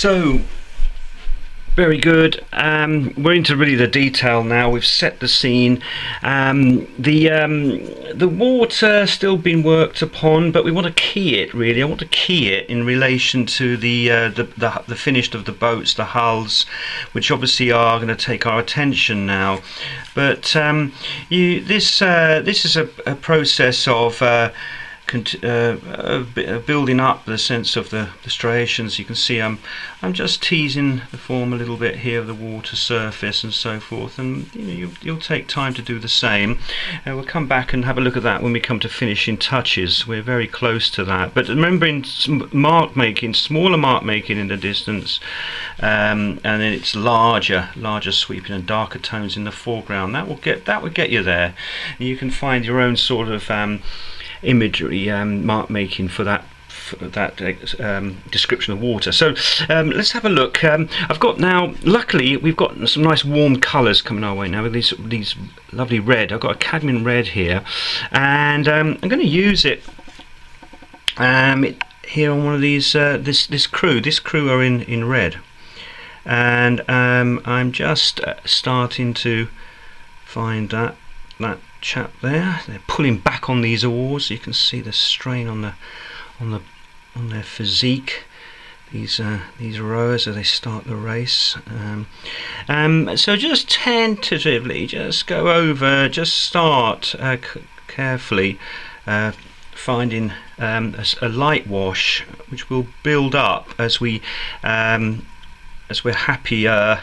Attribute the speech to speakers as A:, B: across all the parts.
A: So, very good. We're into really the detail now. We've set the scene. The water still being worked upon, but we want to key it really. I want to key it in relation to the finished of the boats, the hulls, which obviously are going to take our attention now. But this is a process of building up the sense of the striations. You can see I'm just teasing the form a little bit here of the water surface and so forth, and you'll take time to do the same. We'll come back and have a look at that when we come to finishing touches. We're very close to that, but remembering smaller mark making in the distance, and then it's larger sweeping and darker tones in the foreground. That will get you there. You can find your own sort of imagery, mark making for that description of water. So let's have a look. I've got now, luckily we've got some nice warm colours coming our way now with these lovely red. I've got a cadmium red here, and I'm going to use it here on one of these this crew are in red, and I'm just starting to find that chap there. They're pulling back on these oars. You can see the strain on their physique, these rowers as they start the race. So just tentatively, just go over, just start carefully finding a light wash, which will build up as we're happier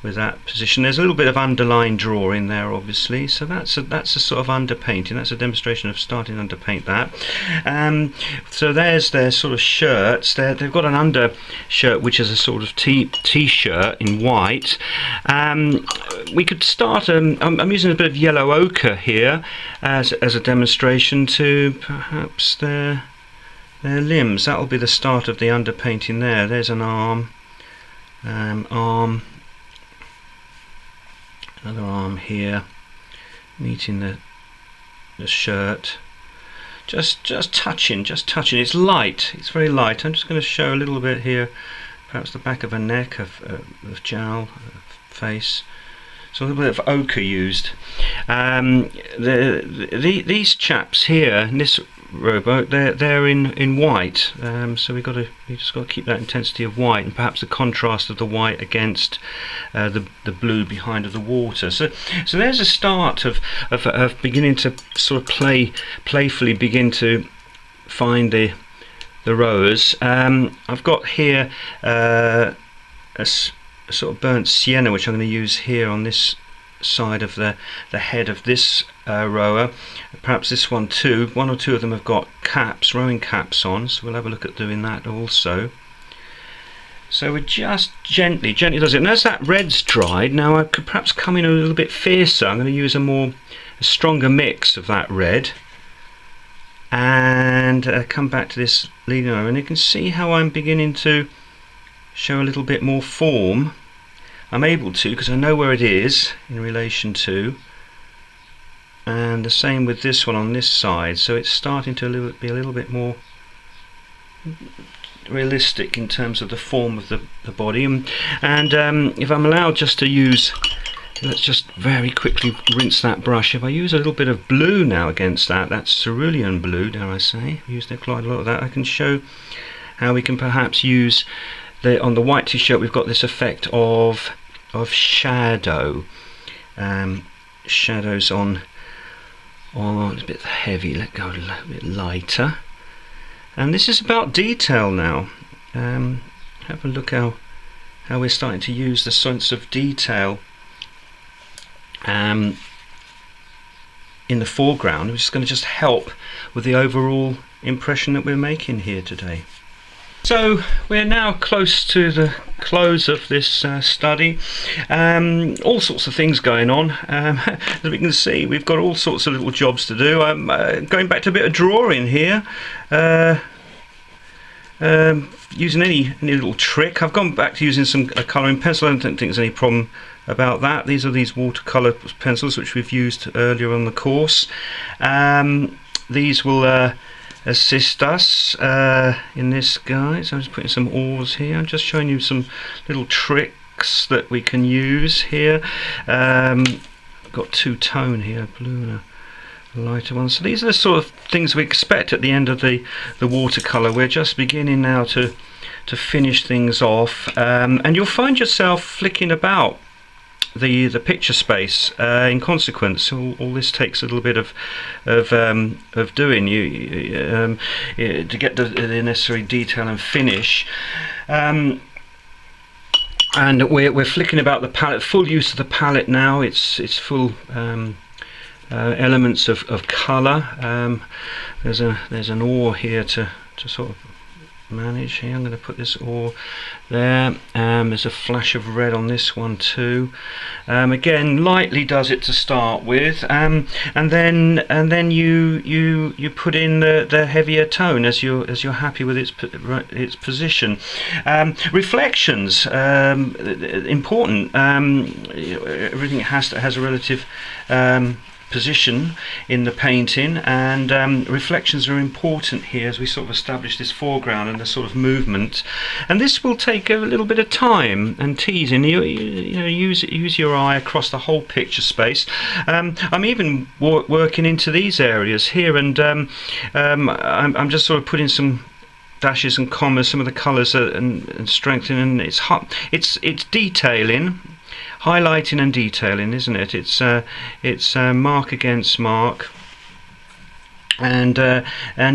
A: with that position. There's a little bit of underline drawing there, obviously, so that's a sort of underpainting. That's a demonstration of starting to underpaint that. So there's their sort of shirts. They've got an undershirt which is a sort of t-shirt in white. We could start. I'm using a bit of yellow ochre here as a demonstration to perhaps their limbs. That'll be the start of the underpainting there. There's an arm. Another arm here, meeting the shirt. Just touching. It's light. It's very light. I'm just going to show a little bit here, perhaps the back of a neck, of jowl, face. So a little bit of ochre used. These chaps here in this rowboat, they're in white. So we just got to keep that intensity of white, and perhaps the contrast of the white against the blue behind of the water. So there's a start of beginning to sort of playfully begin to find the rowers. I've got here a sort of burnt sienna, which I'm going to use here on this side of the head of this rower. Perhaps this one too. One or two of them have got caps, rowing caps on, so we'll have a look at doing that also. So we're just gently does it. And as that red's dried, now I could perhaps come in a little bit fiercer. I'm going to use a stronger mix of that red, and come back to this leading over, and you can see how I'm beginning to show a little bit more form. I'm able to, because I know where it is in relation to, and the same with this one on this side. So it's starting to be a little bit more realistic in terms of the form of the body. And if I'm allowed just to use, let's just very quickly rinse that brush. If I use a little bit of blue now against that's cerulean blue, dare I say. I've used quite a lot of that. I can show how we can perhaps use on the white t-shirt. We've got this effect of shadow, shadows on a bit heavy. Let go a little bit lighter, and this is about detail now. Have a look how we're starting to use the sense of detail in the foreground, which is going to just help with the overall impression that we're making here today. So we're now close to the close of this study. All sorts of things going on. As we can see, we've got all sorts of little jobs to do. I'm going back to a bit of drawing here, using any little trick. I've gone back to using some colouring pencil. I don't think there's any problem about that. These are these watercolour pencils which we've used earlier on the course. These will assist us in this, guys. I'm just putting some oars here. I'm just showing you some little tricks that we can use here. I've got two tone here, blue and a lighter one. So these are the sort of things we expect at the end of the watercolour. We're just beginning now to finish things off, and you'll find yourself flicking about the picture space in consequence. All this takes a little bit of doing to get the necessary detail and finish. And we're flicking about the palette, full use of the palette now. It's full elements of colour. There's an ore here to sort of manage here. I'm going to put this ore there. There's a flash of red on this one too. Again, lightly does it to start with, and then you put in the heavier tone as you're happy with its position. Reflections, important. Everything has a relative position in the painting, and reflections are important here as we sort of establish this foreground and the sort of movement. And this will take a little bit of time and teasing. Use your eye across the whole picture space. I'm even working into these areas here, and I'm just sort of putting some dashes and commas, some of the colours and strengthening. It's detailing. Highlighting and detailing, isn't it? It's mark against mark, and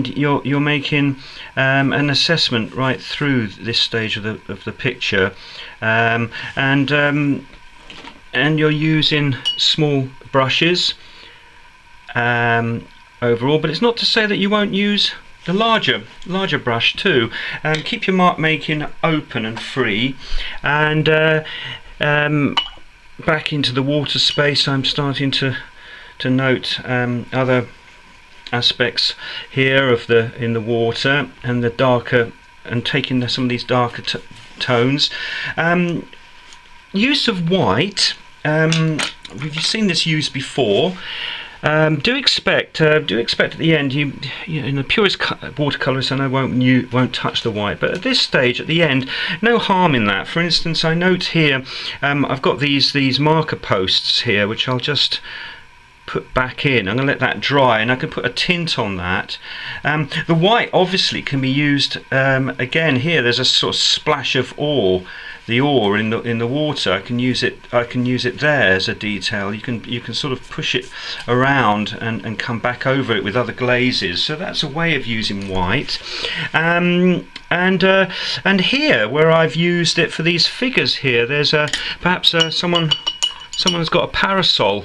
A: you're making an assessment right through this stage of the picture, and you're using small brushes overall. But it's not to say that you won't use the larger brush too. Keep your mark making open and free, and back into the water space, I'm starting to note other aspects here in the water, and the darker, and taking some of these darker tones. Use of white. We've seen this used before. Do expect at the end, you in the purest watercolourists I know won't touch the white, but at this stage at the end, no harm in that. For instance, I note here I've got these marker posts here, which I'll just put back in. I'm going to let that dry, and I can put a tint on that. The white obviously can be used again. Here there's a sort of splash of the ore in the water. I can use it there as a detail. You can sort of push it around and come back over it with other glazes. So that's a way of using white. And here, where I've used it for these figures here, there's perhaps someone's got a parasol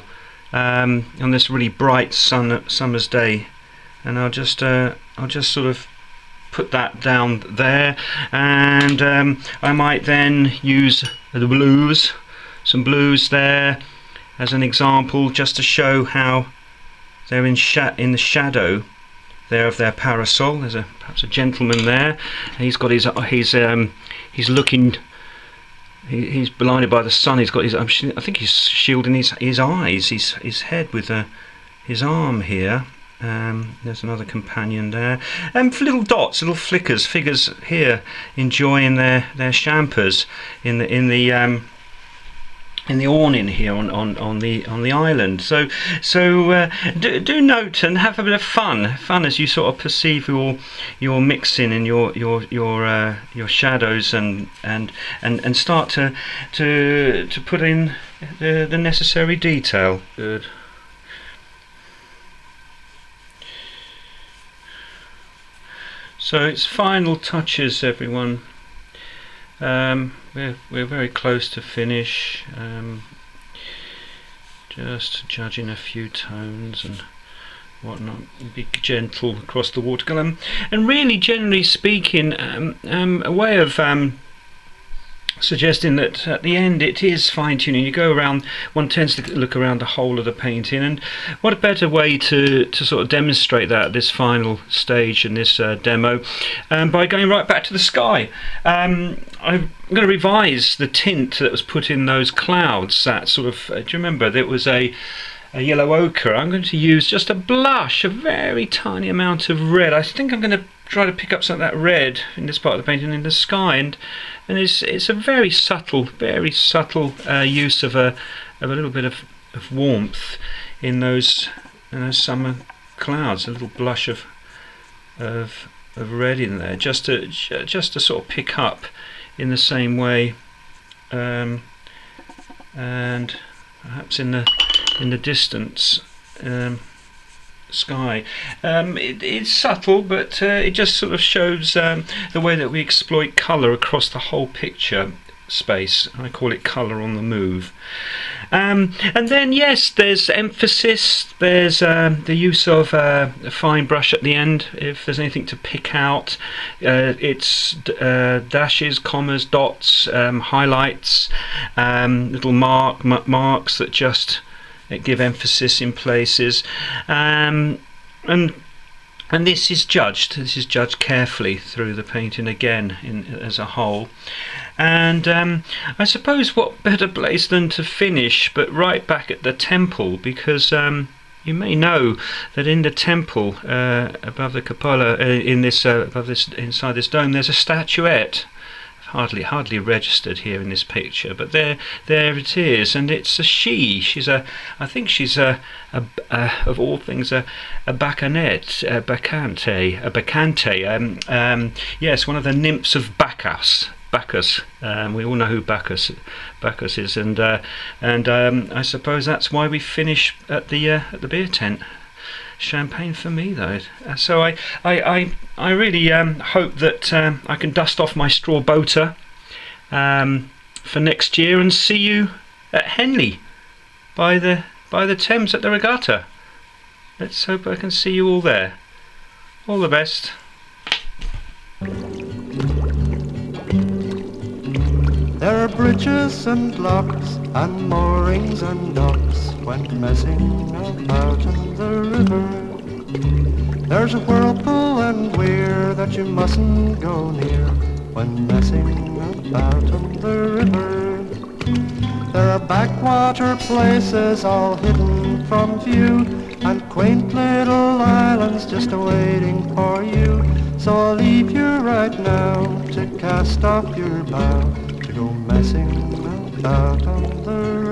A: on this really bright summer's day, and I'll just sort of put that down there, and I might then use some blues there as an example, just to show how they're in the shadow there of their parasol. There's perhaps a gentleman there, and he's got he's looking. He's blinded by the sun. He's got I think he's shielding his eyes, his head with his arm here. There's another companion there, and little dots, little flickers, figures here enjoying their champers in the awning here on the island. So do note and have a bit of fun as you sort of perceive your mixing and your shadows and start to put in the necessary detail. Good. So it's final touches, everyone. We're very close to finish. Just judging a few tones and whatnot. Be gentle across the watercolour, and really, generally speaking, a way of suggesting that at the end it is fine-tuning. You go around, one tends to look around the whole of the painting, and what a better way to sort of demonstrate that at this final stage in this demo, by going right back to the sky. I'm going to revise the tint that was put in those clouds. That sort of, do you remember there was a a yellow ochre, I'm going to use just a blush, a very tiny amount of red. I think I'm going to try to pick up some of that red in this part of the painting in the sky, and it's a very subtle use of a little bit of warmth in those summer clouds. A little blush of red in there, just to sort of pick up in the same way, and perhaps in the distance sky. It's subtle, but it just sort of shows the way that we exploit colour across the whole picture space. I call it colour on the move. And then, yes, there's emphasis, there's the use of a fine brush at the end if there's anything to pick out. It's dashes, commas, dots, highlights, little marks that just give emphasis in places, and this is judged carefully through the painting again as a whole. And I suppose what better place than to finish but right back at the temple, because you may know that in the temple above the cupola, inside this dome, there's a statuette. Hardly registered here in this picture, but there it is, and it's a she. I think she's of all things a Bacchante. Yes, one of the nymphs of Bacchus. We all know who Bacchus is, and I suppose that's why we finish at the beer tent. Champagne for me, though. So I really hope that I can dust off my straw boater for next year and see you at Henley by the Thames at the regatta. Let's hope I can see you all there. All the best.
B: There are bridges and locks and moorings and docks went messing about in the river. There's a whirlpool and weir that you mustn't go near when messing about in the river. There are backwater places all hidden from view and quaint little islands just awaiting for you. So I'll leave you right now to cast off your bow, to go messing about on the